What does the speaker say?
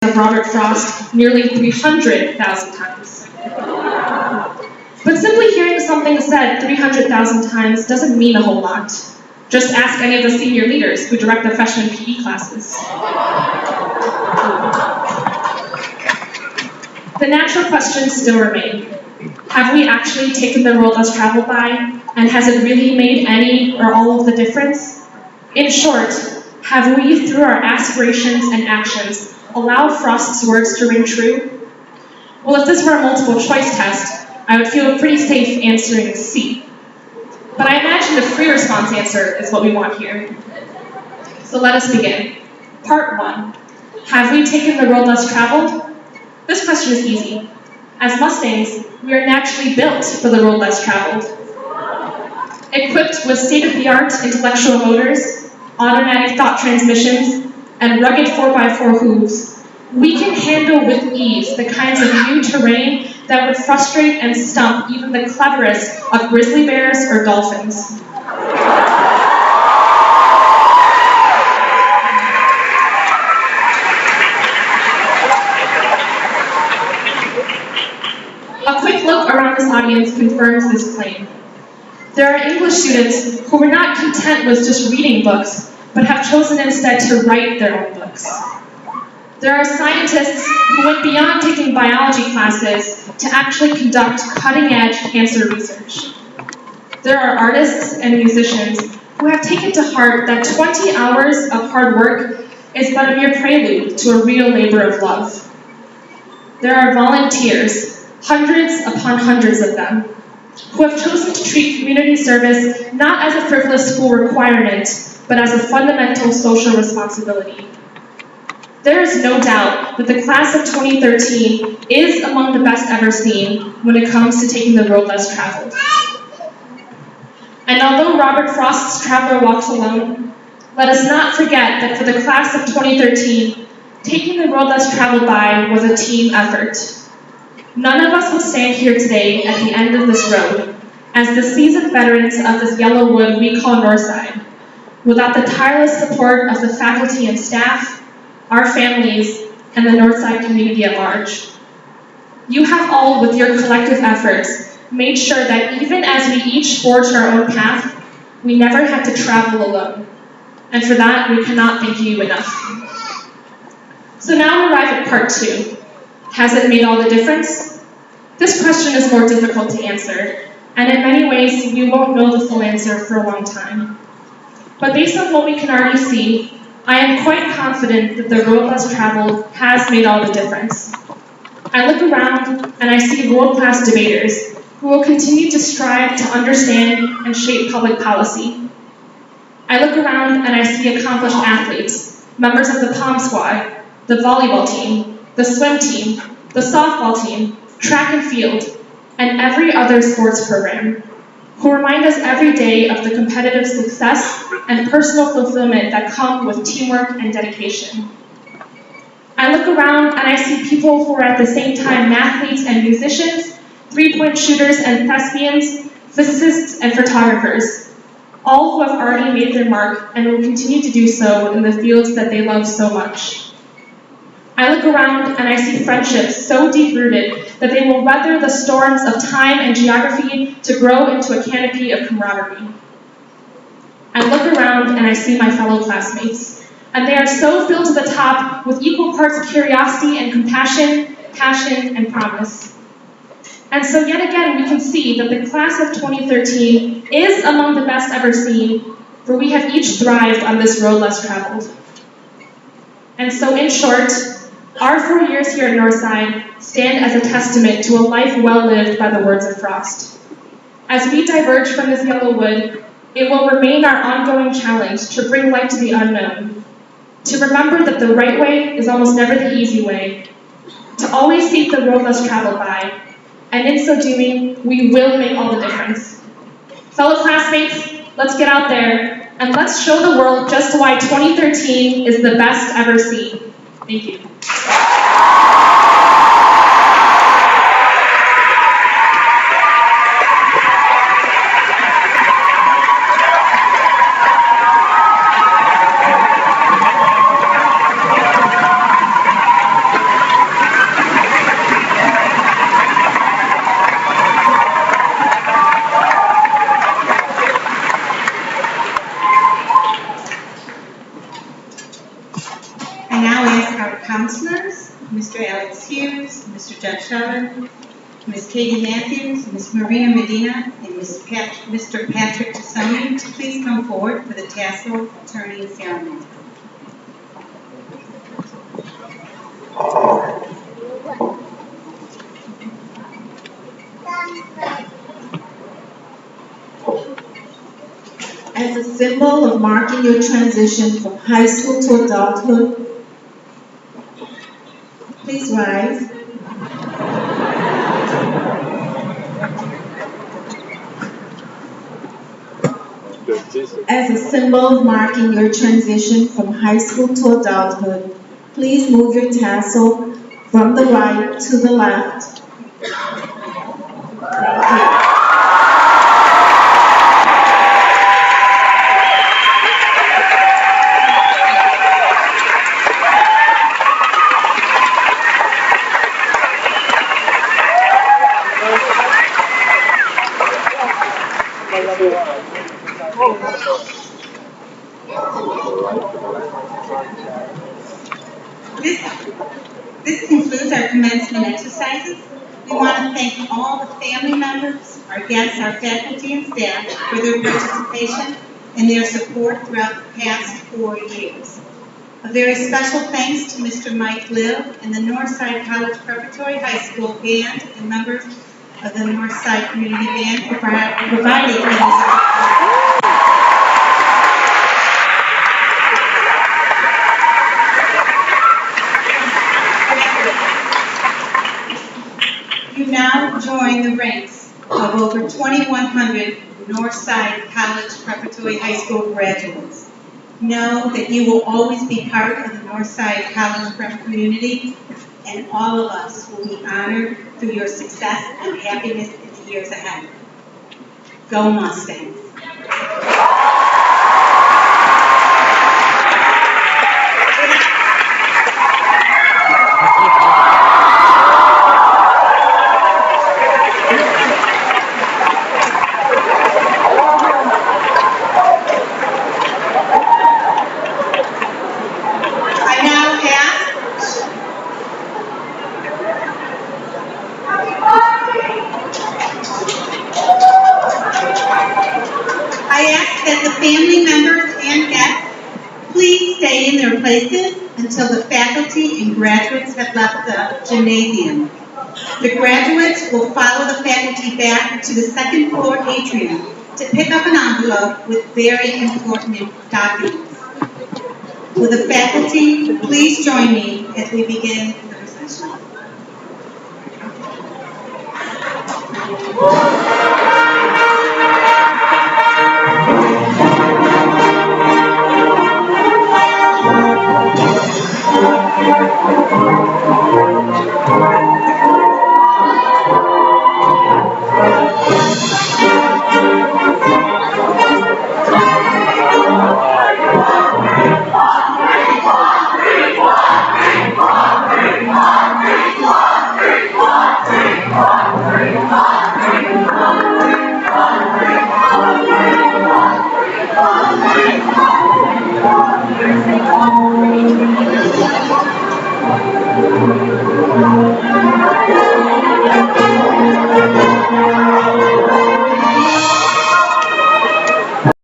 of Robert Frost nearly 300,000 times. But simply hearing something said 300,000 times doesn't mean a whole lot. Just ask any of the senior leaders who direct the freshman PE classes. The natural questions still remain. Have we actually taken the road less traveled by, and has it really made any or all of the difference? In short, have we, through our aspirations and actions, allowed Frost's words to ring true? Well, if this were a multiple choice test, I would feel pretty safe answering C. But I imagine the free response answer is what we want here. So let us begin. Part 1. Have we taken the road less traveled? This question is easy. As Mustangs, we are naturally built for the road less traveled. Equipped with state-of-the-art intellectual motors, automatic thought transmissions, and rugged 4x4 hooves, we can handle with ease the kinds of new terrain that would frustrate and stump even the cleverest of grizzly bears or dolphins. A quick look around this audience confirms this claim. There are English students who were not content with just reading books, but have chosen instead to write their own books. There are scientists who went beyond taking biology classes to actually conduct cutting-edge cancer research. There are artists and musicians who have taken to heart that 20 hours of hard work is but a mere prelude to a real labor of love. There are volunteers, hundreds upon hundreds of them, who have chosen to treat community service not as a frivolous school requirement, but as a fundamental social responsibility. There is no doubt that the class of 2013 is among the best ever seen when it comes to taking the road less traveled. And although Robert Frost's traveler walks alone, let us not forget that for the class of 2013, taking the road less traveled by was a team effort. None of us would stand here today at the end of this road as the seasoned veterans of this yellow wood we call Northside, without the tireless support of the faculty and staff, our families, and the Northside community at large. You have all, with your collective efforts, made sure that even as we each forged our own path, we never had to travel alone. And for that, we cannot thank you enough. So now we arrive at part 2. Has it made all the difference? This question is more difficult to answer, and in many ways, we won't know the full answer for a long time. But based on what we can already see, I am quite confident that the road less traveled has made all the difference. I look around and I see world-class debaters who will continue to strive to understand and shape public policy. I look around and I see accomplished athletes, members of the Pom Squad, the volleyball team, the swim team, the softball team, track and field, and every other sports program, who remind us every day of the competitive success and personal fulfillment that come with teamwork and dedication. I look around and I see people who are at the same time mathletes and musicians, three-point shooters and thespians, physicists and photographers, all who have already made their mark and will continue to do so in the fields that they love so much. I look around and I see friendships so deep-rooted that they will weather the storms of time and geography to grow into a canopy of camaraderie. I look around and I see my fellow classmates, and they are so filled to the top with equal parts of curiosity and compassion, passion, and promise. And so yet again, we can see that the class of 2013 is among the best ever seen, for we have each thrived on this road less traveled. And so in short, our 4 years here at Northside stand as a testament to a life well lived by the words of Frost. As we diverge from this yellow wood, it will remain our ongoing challenge to bring light to the unknown, to remember that the right way is almost never the easy way, to always seek the road less traveled by, and in so doing, we will make all the difference. Fellow classmates, let's get out there, and let's show the world just why 2013 is the best ever seen. Thank you. counselors, Mr. Alex Hughes, Mr. Jeff Sheldon, Ms. Katie Matthews, Ms. Marina Medina, and Mr. Patrick Tassoni to please come forward for the tassel turning ceremony. As a symbol of marking your transition from high school to adulthood, please rise. As a symbol of marking your transition from high school to adulthood, please move your tassel from the right to the left. Thank you. This concludes our commencement exercises. We want to thank all the family members, our guests, our faculty and staff for their participation and their support throughout the past 4 years. A very special thanks to Mr. Mike Lill and the Northside College Preparatory High School Band and members of the Northside Community Band for providing this. You now join the ranks of over 2,100 Northside College Preparatory High School graduates. Know that you will always be part of the Northside College Prep community, and all of us will be honored through your success and happiness in the years ahead. Go Mustangs! Family members and guests, please stay in their places until the faculty and graduates have left the gymnasium. The graduates will follow the faculty back to the second floor atrium to pick up an envelope with very important documents. Will the faculty please join me as we begin the procession?